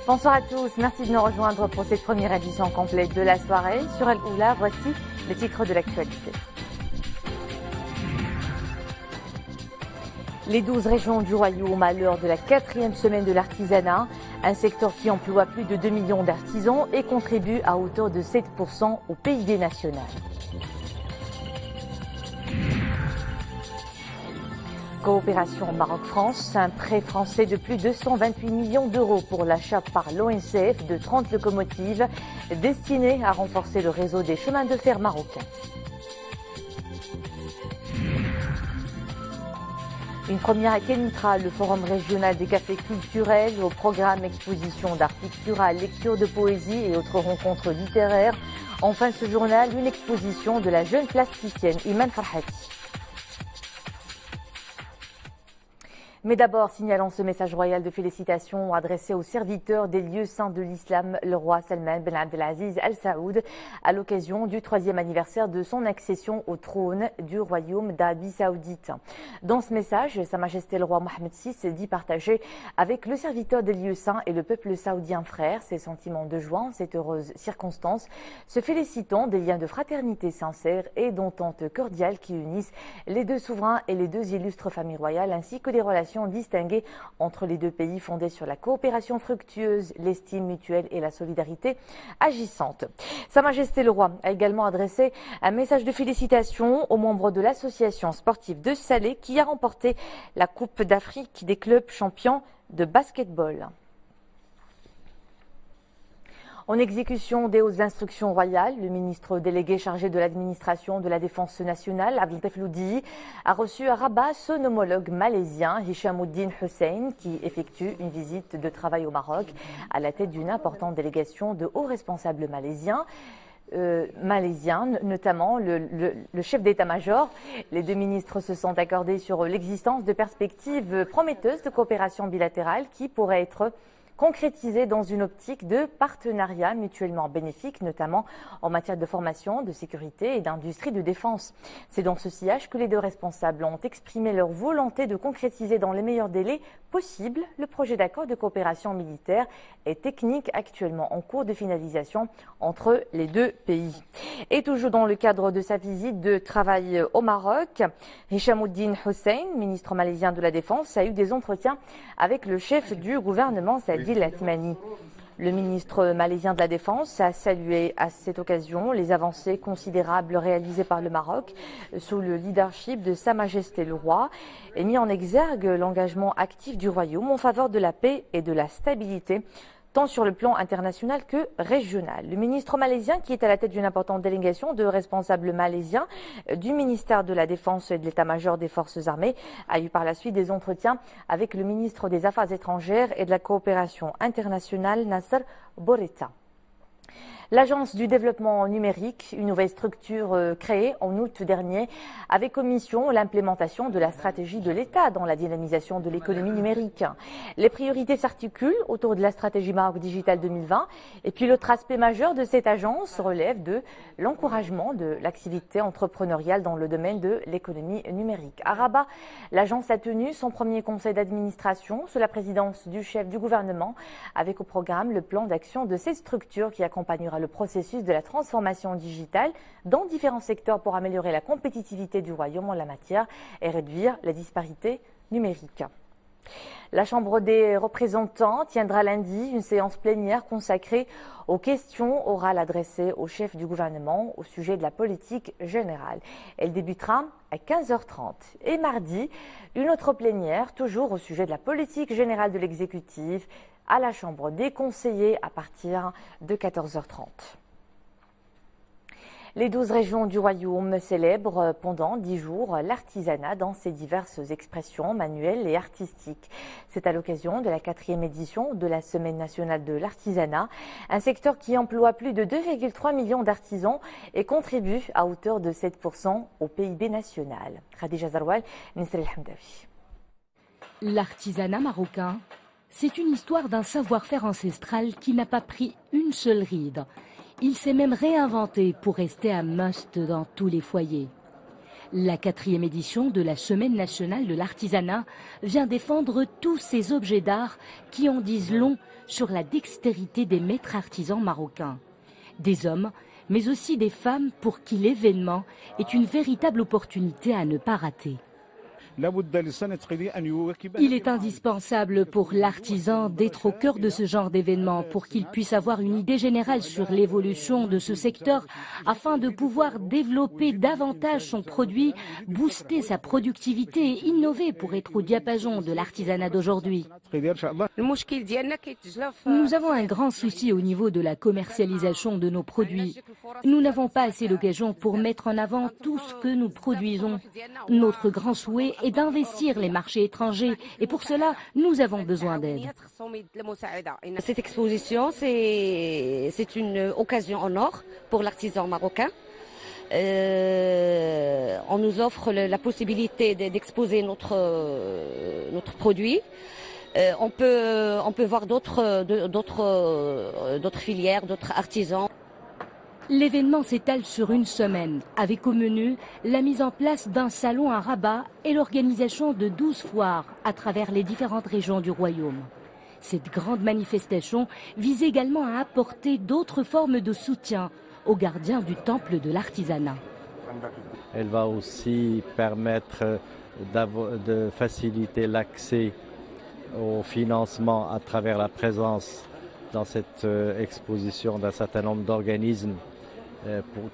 Bonsoir à tous, merci de nous rejoindre pour cette première édition complète de la soirée. Sur Al Oula, voici les titres de l'actualité. Les 12 régions du Royaume à l'heure de la 4e semaine de l'artisanat, un secteur qui emploie plus de 2 millions d'artisans et contribue à hauteur de 7% au PIB national. Coopération Maroc-France, un prêt français de plus de 128 millions d'euros pour l'achat par l'ONCF de 30 locomotives destinées à renforcer le réseau des chemins de fer marocains. Une première à Kenitra, le forum régional des cafés culturels, au programme exposition d'art pictural, lecture de poésie et autres rencontres littéraires. Enfin ce journal, une exposition de la jeune plasticienne Iman Farhati. Mais d'abord, signalons ce message royal de félicitations adressé aux serviteurs des lieux saints de l'islam, le roi Salman Ben Abdelaziz Al Saoud, à l'occasion du 3e anniversaire de son accession au trône du royaume d'Arabie Saoudite. Dans ce message, Sa Majesté le roi Mohammed VI dit partager avec le serviteur des lieux saints et le peuple saoudien frère ses sentiments de joie en cette heureuse circonstance, se félicitant des liens de fraternité sincères et d'entente cordiale qui unissent les deux souverains et les deux illustres familles royales, ainsi que des relations distinguées entre les deux pays fondées sur la coopération fructueuse, l'estime mutuelle et la solidarité agissante. Sa Majesté le Roi a également adressé un message de félicitations aux membres de l'association sportive de Salé qui a remporté la Coupe d'Afrique des clubs champions de basketball. En exécution des hautes instructions royales, le ministre délégué chargé de l'administration de la défense nationale, Abdeltif Loudi, a reçu à Rabat son homologue malaisien, Hishamuddin Hussein, qui effectue une visite de travail au Maroc à la tête d'une importante délégation de hauts responsables malaisiens. Notamment le chef d'état-major. Les deux ministres se sont accordés sur l'existence de perspectives prometteuses de coopération bilatérale qui pourraient être concrétisée dans une optique de partenariat mutuellement bénéfique, notamment en matière de formation, de sécurité et d'industrie de défense. C'est dans ce sillage que les deux responsables ont exprimé leur volonté de concrétiser dans les meilleurs délais possibles le projet d'accord de coopération militaire et technique actuellement en cours de finalisation entre les deux pays. Et toujours dans le cadre de sa visite de travail au Maroc, Hishamuddin Hussein, ministre malaisien de la Défense, a eu des entretiens avec le chef du gouvernement, Sadi Latmani. Le ministre malaisien de la Défense a salué à cette occasion les avancées considérables réalisées par le Maroc sous le leadership de Sa Majesté le Roi et mis en exergue l'engagement actif du Royaume en faveur de la paix et de la stabilité, tant sur le plan international que régional. Le ministre malaisien, qui est à la tête d'une importante délégation de responsables malaisiens du ministère de la Défense et de l'état-major des forces armées, a eu par la suite des entretiens avec le ministre des Affaires étrangères et de la coopération internationale, Nasser Bourita. L'Agence du développement numérique, une nouvelle structure créée en août dernier, avait comme mission l'implémentation de la stratégie de l'État dans la dynamisation de l'économie numérique. Les priorités s'articulent autour de la stratégie Maroc Digital 2020 et puis l'autre aspect majeur de cette agence relève de l'encouragement de l'activité entrepreneuriale dans le domaine de l'économie numérique. À Rabat, l'agence a tenu son premier conseil d'administration sous la présidence du chef du gouvernement avec au programme le plan d'action de cette structure qui accompagnera le processus de la transformation digitale dans différents secteurs pour améliorer la compétitivité du Royaume en la matière et réduire la disparité numérique. La Chambre des représentants tiendra lundi une séance plénière consacrée aux questions orales adressées au chef du gouvernement au sujet de la politique générale. Elle débutera à 15h30. Et mardi, une autre plénière, toujours au sujet de la politique générale de l'exécutif, à la Chambre des conseillers à partir de 14h30. Les 12 régions du Royaume célèbrent pendant 10 jours l'artisanat dans ses diverses expressions manuelles et artistiques. C'est à l'occasion de la 4e édition de la Semaine nationale de l'artisanat, un secteur qui emploie plus de 2,3 millions d'artisans et contribue à hauteur de 7% au PIB national. Khadija Zarwal, Nisri El-Hamdawi. L'artisanat marocain, c'est une histoire d'un savoir-faire ancestral qui n'a pas pris une seule ride. Il s'est même réinventé pour rester un must dans tous les foyers. La 4e édition de la Semaine nationale de l'artisanat vient défendre tous ces objets d'art qui en disent long sur la dextérité des maîtres artisans marocains. Des hommes, mais aussi des femmes pour qui l'événement est une véritable opportunité à ne pas rater. Il est indispensable pour l'artisan d'être au cœur de ce genre d'événement pour qu'il puisse avoir une idée générale sur l'évolution de ce secteur afin de pouvoir développer davantage son produit, booster sa productivité et innover pour être au diapason de l'artisanat d'aujourd'hui. Nous avons un grand souci au niveau de la commercialisation de nos produits. Nous n'avons pas assez d'occasion pour mettre en avant tout ce que nous produisons. Notre grand souhait est d'investir les marchés étrangers et pour cela, nous avons besoin d'aide. Cette exposition, c'est une occasion en or pour l'artisan marocain. On nous offre la possibilité d'exposer notre produit. On peut voir d'autres filières, d'autres artisans. L'événement s'étale sur une semaine, avec au menu la mise en place d'un salon à Rabat et l'organisation de 12 foires à travers les différentes régions du royaume. Cette grande manifestation vise également à apporter d'autres formes de soutien aux gardiens du temple de l'artisanat. Elle va aussi permettre de faciliter l'accès au financement à travers la présence dans cette exposition d'un certain nombre d'organismes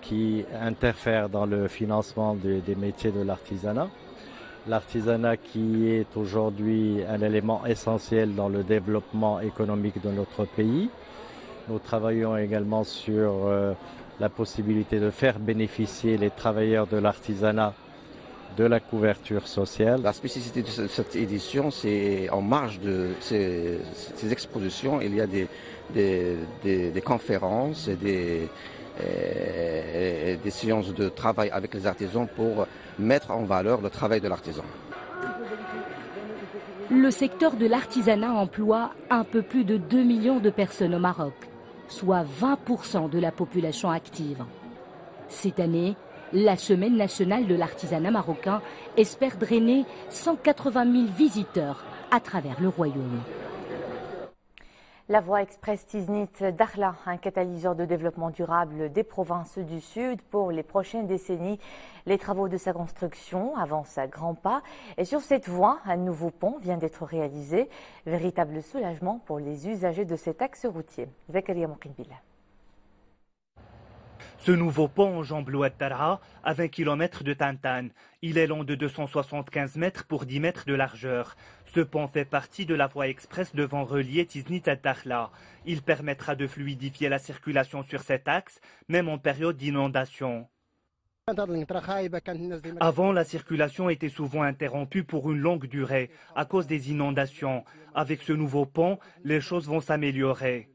qui interfèrent dans le financement des métiers de l'artisanat. L'artisanat qui est aujourd'hui un élément essentiel dans le développement économique de notre pays. Nous travaillons également sur la possibilité de faire bénéficier les travailleurs de l'artisanat de la couverture sociale. La spécificité de cette édition, c'est en marge de ces expositions, il y a des conférences et des séances de travail avec les artisans pour mettre en valeur le travail de l'artisan. Le secteur de l'artisanat emploie un peu plus de 2 millions de personnes au Maroc, soit 20% de la population active. Cette année, la Semaine nationale de l'artisanat marocain espère drainer 180 000 visiteurs à travers le royaume. La voie express Tiznit-Dakhla, un catalyseur de développement durable des provinces du Sud pour les prochaines décennies. Les travaux de sa construction avancent à grands pas et sur cette voie, un nouveau pont vient d'être réalisé. Véritable soulagement pour les usagers de cet axe routier. Zakaria Moukinbillah. Ce nouveau pont enjambe l'Oued Dar'a à 20 km de Tantan. Il est long de 275 mètres pour 10 mètres de largeur. Ce pont fait partie de la voie express devant relier Tiznit à Dakhla. Il permettra de fluidifier la circulation sur cet axe, même en période d'inondation. Avant, la circulation était souvent interrompue pour une longue durée à cause des inondations. Avec ce nouveau pont, les choses vont s'améliorer.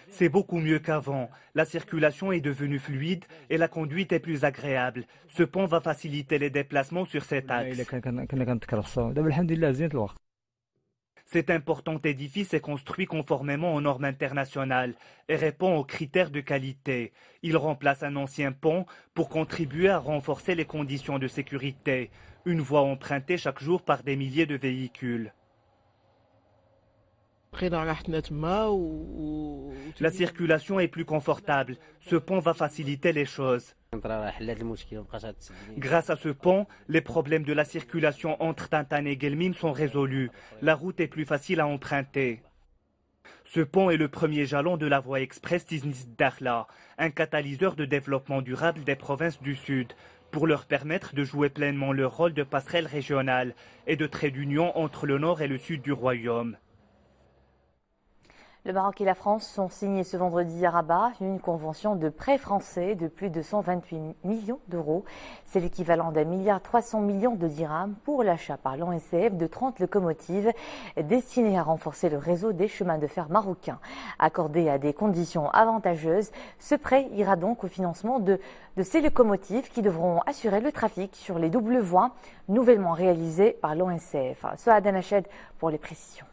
C'est beaucoup mieux qu'avant. La circulation est devenue fluide et la conduite est plus agréable. Ce pont va faciliter les déplacements sur cet axe. Cet important édifice est construit conformément aux normes internationales et répond aux critères de qualité. Il remplace un ancien pont pour contribuer à renforcer les conditions de sécurité. Une voie empruntée chaque jour par des milliers de véhicules. La circulation est plus confortable. Ce pont va faciliter les choses. Grâce à ce pont, les problèmes de la circulation entre Tantan et Guelmim sont résolus. La route est plus facile à emprunter. Ce pont est le premier jalon de la voie express Tiznit-Dakhla, un catalyseur de développement durable des provinces du Sud, pour leur permettre de jouer pleinement leur rôle de passerelle régionale et de trait d'union entre le nord et le sud du royaume. Le Maroc et la France ont signé ce vendredi à Rabat une convention de prêt français de plus de 128 millions d'euros. C'est l'équivalent d'1,3 milliard de dirhams pour l'achat par l'ONCF de 30 locomotives destinées à renforcer le réseau des chemins de fer marocains. Accordé à des conditions avantageuses, ce prêt ira donc au financement de ces locomotives qui devront assurer le trafic sur les doubles voies nouvellement réalisées par l'ONCF. Souad Anached pour les précisions.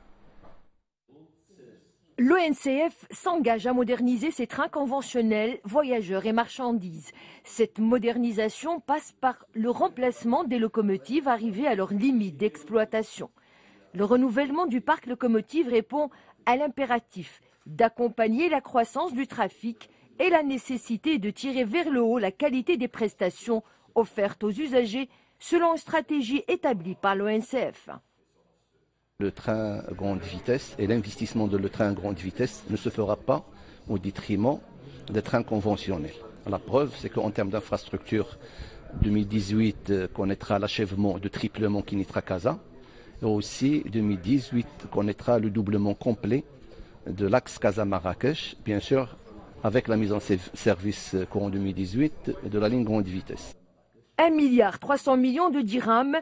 L'ONCF s'engage à moderniser ses trains conventionnels, voyageurs et marchandises. Cette modernisation passe par le remplacement des locomotives arrivées à leur limite d'exploitation. Le renouvellement du parc locomotive répond à l'impératif d'accompagner la croissance du trafic et la nécessité de tirer vers le haut la qualité des prestations offertes aux usagers selon une stratégie établie par l'ONCF. Le train à grande vitesse et l'investissement de le train à grande vitesse ne se fera pas au détriment des trains conventionnels. La preuve, c'est qu'en termes d'infrastructure, 2018 connaîtra l'achèvement de triplement Kinitra-Casa et aussi 2018 connaîtra le doublement complet de l'axe Casa-Marrakech, bien sûr avec la mise en service courant 2018 de la ligne grande vitesse. 1,3 milliard de dirhams,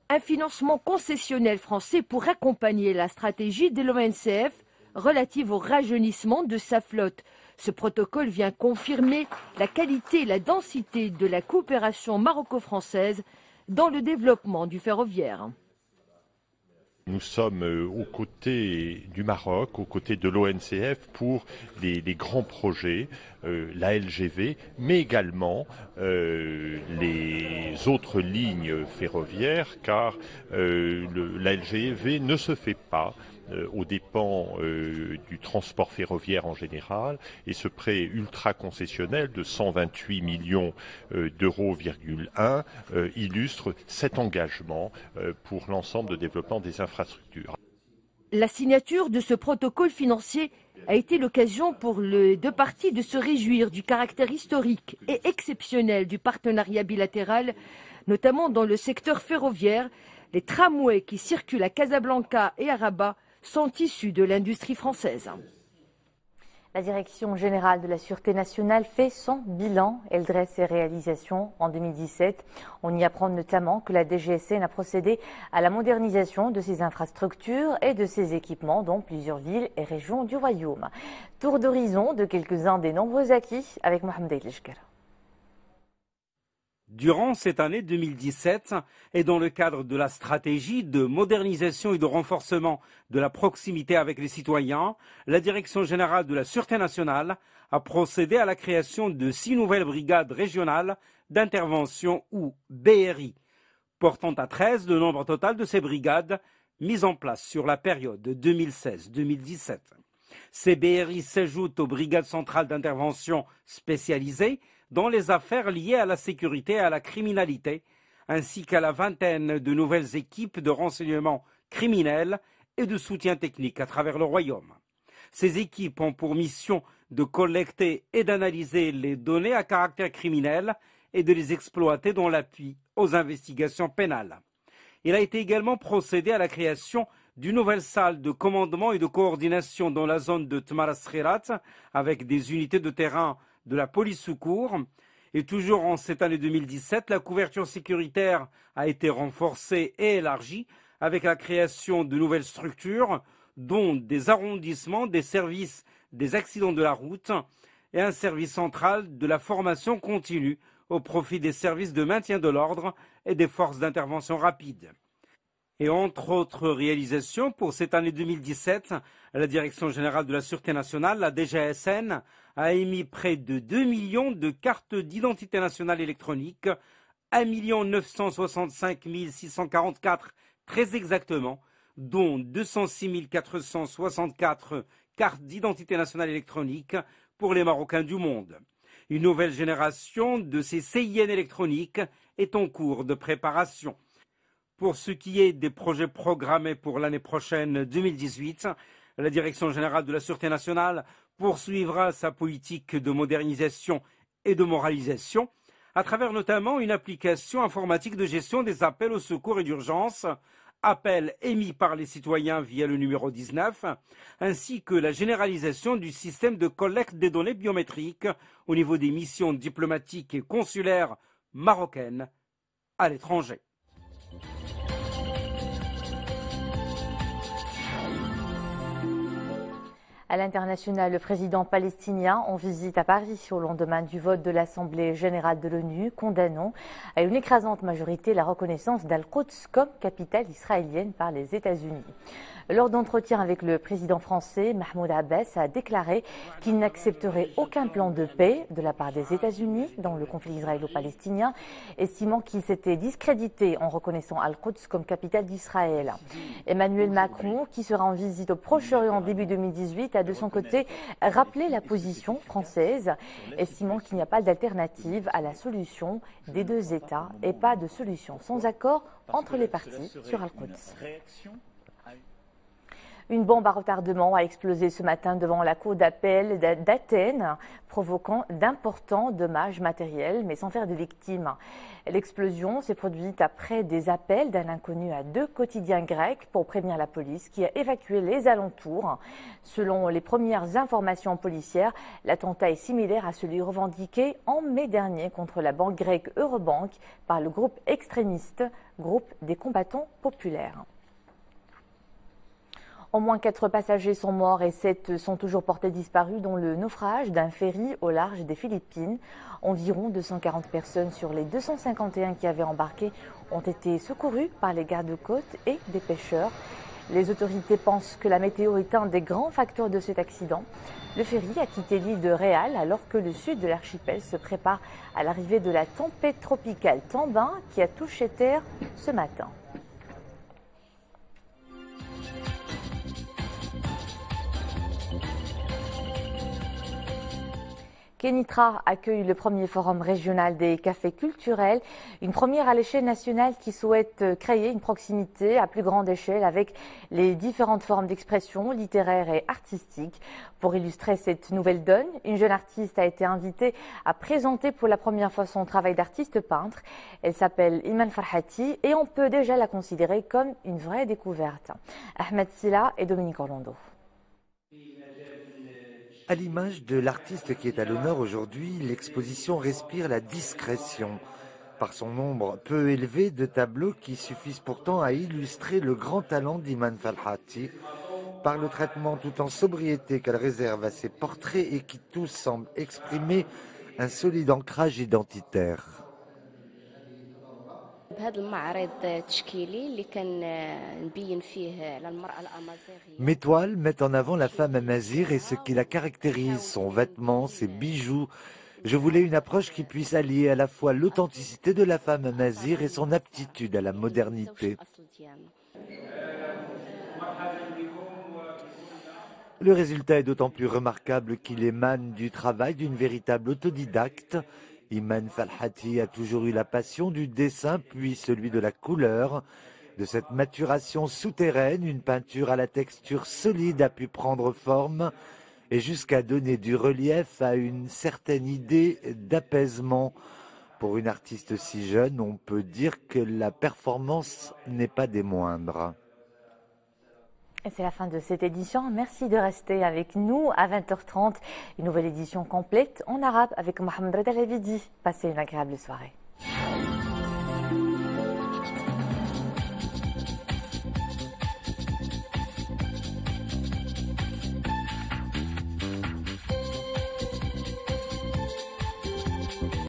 un financement concessionnel français pour accompagner la stratégie de l'ONCF relative au rajeunissement de sa flotte. Ce protocole vient confirmer la qualité et la densité de la coopération maroco-française dans le développement du ferroviaire. Nous sommes aux côtés du Maroc, aux côtés de l'ONCF pour les grands projets, la LGV, mais également les autres lignes ferroviaires, car la LGV ne se fait pas aux dépens du transport ferroviaire en général, et ce prêt ultra concessionnel de 128 millions d'euros, illustre cet engagement pour l'ensemble de développement des infrastructures. La signature de ce protocole financier a été l'occasion pour les deux parties de se réjouir du caractère historique et exceptionnel du partenariat bilatéral, notamment dans le secteur ferroviaire. Les tramways qui circulent à Casablanca et à Rabat sont issus de l'industrie française. La Direction générale de la Sûreté nationale fait son bilan. Elle dresse ses réalisations en 2017. On y apprend notamment que la DGSN a procédé à la modernisation de ses infrastructures et de ses équipements dans plusieurs villes et régions du Royaume. Tour d'horizon de quelques-uns des nombreux acquis avec Mohamed Aïleshkar. Durant cette année 2017 et dans le cadre de la stratégie de modernisation et de renforcement de la proximité avec les citoyens, la Direction générale de la Sûreté nationale a procédé à la création de 6 nouvelles brigades régionales d'intervention ou BRI, portant à 13 le nombre total de ces brigades mises en place sur la période 2016-2017. Ces BRI s'ajoutent aux brigades centrales d'intervention spécialisées dans les affaires liées à la sécurité et à la criminalité, ainsi qu'à la vingtaine de nouvelles équipes de renseignement criminel et de soutien technique à travers le Royaume. Ces équipes ont pour mission de collecter et d'analyser les données à caractère criminel et de les exploiter dans l'appui aux investigations pénales. Il a été également procédé à la création d'une nouvelle salle de commandement et de coordination dans la zone de Tmara Skhirat, avec des unités de terrain de la police secours. Et toujours en cette année 2017, la couverture sécuritaire a été renforcée et élargie avec la création de nouvelles structures, dont des arrondissements, des services des accidents de la route et un service central de la formation continue au profit des services de maintien de l'ordre et des forces d'intervention rapide. Et entre autres réalisations, pour cette année 2017, la Direction générale de la Sûreté nationale, la DGSN, a émis près de 2 millions de cartes d'identité nationale électronique, 1 965 644 très exactement, dont 206 464 cartes d'identité nationale électronique pour les Marocains du monde. Une nouvelle génération de ces CIN électroniques est en cours de préparation. Pour ce qui est des projets programmés pour l'année prochaine 2018, la Direction générale de la Sûreté nationale poursuivra sa politique de modernisation et de moralisation à travers notamment une application informatique de gestion des appels au secours et d'urgence, appels émis par les citoyens via le numéro 19, ainsi que la généralisation du système de collecte des données biométriques au niveau des missions diplomatiques et consulaires marocaines à l'étranger. À l'international, le président palestinien en visite à Paris au lendemain du vote de l'Assemblée générale de l'ONU condamnant à une écrasante majorité la reconnaissance d'Al-Quds comme capitale israélienne par les États-Unis. Lors d'entretiens avec le président français, Mahmoud Abbas a déclaré qu'il n'accepterait aucun plan de paix de la part des États-Unis dans le conflit israélo-palestinien, estimant qu'il s'était discrédité en reconnaissant Al-Quds comme capitale d'Israël. Emmanuel Macron, qui sera en visite au Proche-Orient début 2018, a de son côté rappelé la position française, estimant qu'il n'y a pas d'alternative à la solution des deux États et pas de solution sans accord entre les parties sur Al-Quds. Une bombe à retardement a explosé ce matin devant la cour d'appel d'Athènes, provoquant d'importants dommages matériels, mais sans faire de victimes. L'explosion s'est produite après des appels d'un inconnu à 2 quotidiens grecs pour prévenir la police qui a évacué les alentours. Selon les premières informations policières, l'attentat est similaire à celui revendiqué en mai dernier contre la banque grecque Eurobank par le groupe extrémiste, groupe des combattants populaires. Au moins 4 passagers sont morts et 7 sont toujours portés disparus dans le naufrage d'un ferry au large des Philippines. Environ 240 personnes sur les 251 qui avaient embarqué ont été secourues par les gardes-côtes et des pêcheurs. Les autorités pensent que la météo est un des grands facteurs de cet accident. Le ferry a quitté l'île de Réal alors que le sud de l'archipel se prépare à l'arrivée de la tempête tropicale Tambin qui a touché terre ce matin. Kenitra accueille le premier forum régional des cafés culturels, une première à l'échelle nationale qui souhaite créer une proximité à plus grande échelle avec les différentes formes d'expression littéraire et artistique. Pour illustrer cette nouvelle donne, une jeune artiste a été invitée à présenter pour la première fois son travail d'artiste peintre. Elle s'appelle Iman Farhati et on peut déjà la considérer comme une vraie découverte. Ahmed Silla et Dominique Orlando. À l'image de l'artiste qui est à l'honneur aujourd'hui, l'exposition respire la discrétion. Par son nombre peu élevé de tableaux qui suffisent pourtant à illustrer le grand talent d'Iman Farhati, par le traitement tout en sobriété qu'elle réserve à ses portraits et qui tous semblent exprimer un solide ancrage identitaire. Mes toiles mettent en avant la femme amazighe et ce qui la caractérise, son vêtement, ses bijoux. Je voulais une approche qui puisse allier à la fois l'authenticité de la femme amazighe et son aptitude à la modernité. Le résultat est d'autant plus remarquable qu'il émane du travail d'une véritable autodidacte. Iman Farhati a toujours eu la passion du dessin, puis celui de la couleur. De cette maturation souterraine, une peinture à la texture solide a pu prendre forme et jusqu'à donner du relief à une certaine idée d'apaisement. Pour une artiste si jeune, on peut dire que la performance n'est pas des moindres. Et c'est la fin de cette édition. Merci de rester avec nous à 20h30. Une nouvelle édition complète en arabe avec Mohamed Reda Labidi. Passez une agréable soirée.